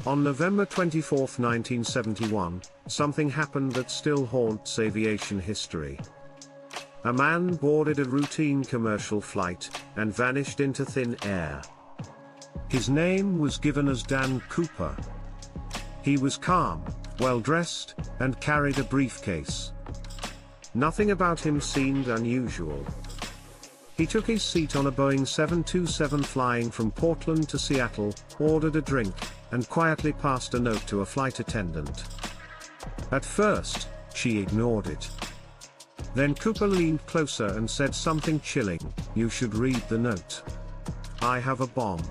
On November 24, 1971, something happened that still haunts aviation history. A man boarded a routine commercial flight and vanished into thin air. His name was given as Dan Cooper. He was calm, well-dressed, and carried a briefcase. Nothing about him seemed unusual. He took his seat on a Boeing 727 flying from Portland to Seattle, ordered a drink, and quietly passed a note to a flight attendant. At first, she ignored it. Then Cooper leaned closer and said something chilling, "You should read the note. I have a bomb."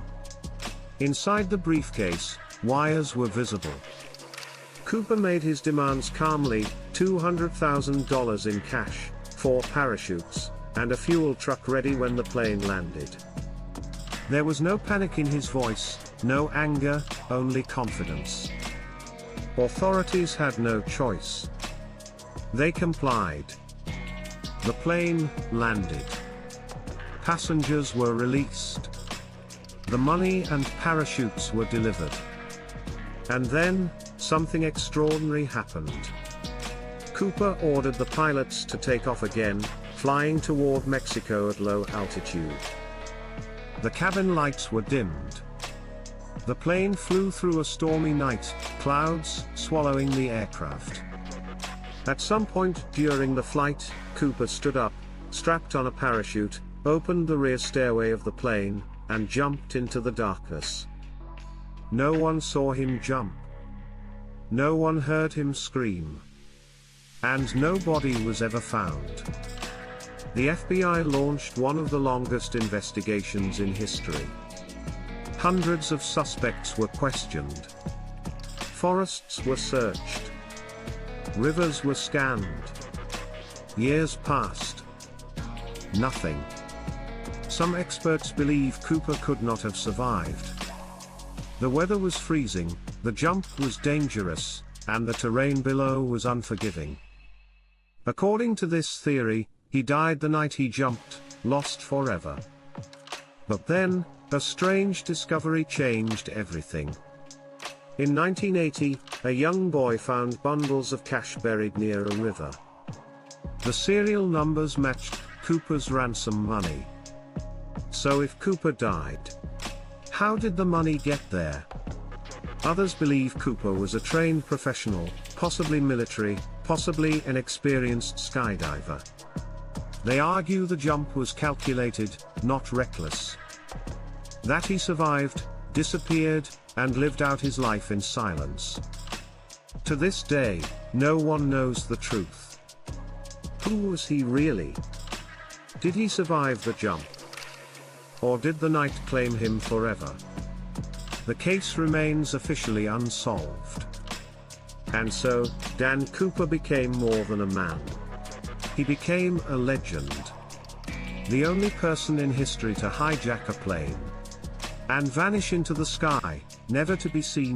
Inside the briefcase, wires were visible. Cooper made his demands calmly: $200,000 in cash, 4 parachutes, and a fuel truck ready when the plane landed. There was no panic in his voice, no anger, only confidence. Authorities had no choice. They complied. The plane landed. Passengers were released. The money and parachutes were delivered. And then, something extraordinary happened. Cooper ordered the pilots to take off again, flying toward Mexico at low altitude. The cabin lights were dimmed. The plane flew through a stormy night, clouds swallowing the aircraft. At some point during the flight, Cooper stood up, strapped on a parachute, opened the rear stairway of the plane, and jumped into the darkness. No one saw him jump. No one heard him scream. And no body was ever found. The FBI launched one of the longest investigations in history. Hundreds of suspects were questioned. Forests were searched. Rivers were scanned. Years passed. Nothing. Some experts believe Cooper could not have survived. The weather was freezing, the jump was dangerous, and the terrain below was unforgiving. According to this theory, he died the night he jumped, lost forever. But then, a strange discovery changed everything. In 1980, a young boy found bundles of cash buried near a river. The serial numbers matched Cooper's ransom money. So if Cooper died, how did the money get there? Others believe Cooper was a trained professional, possibly military, possibly an experienced skydiver. They argue the jump was calculated, not reckless. That he survived, disappeared, and lived out his life in silence. To this day, no one knows the truth. Who was he really? Did he survive the jump? Or did the night claim him forever? The case remains officially unsolved. And so, Dan Cooper became more than a man. He became a legend. The only person in history to hijack a plane and vanish into the sky, never to be seen again.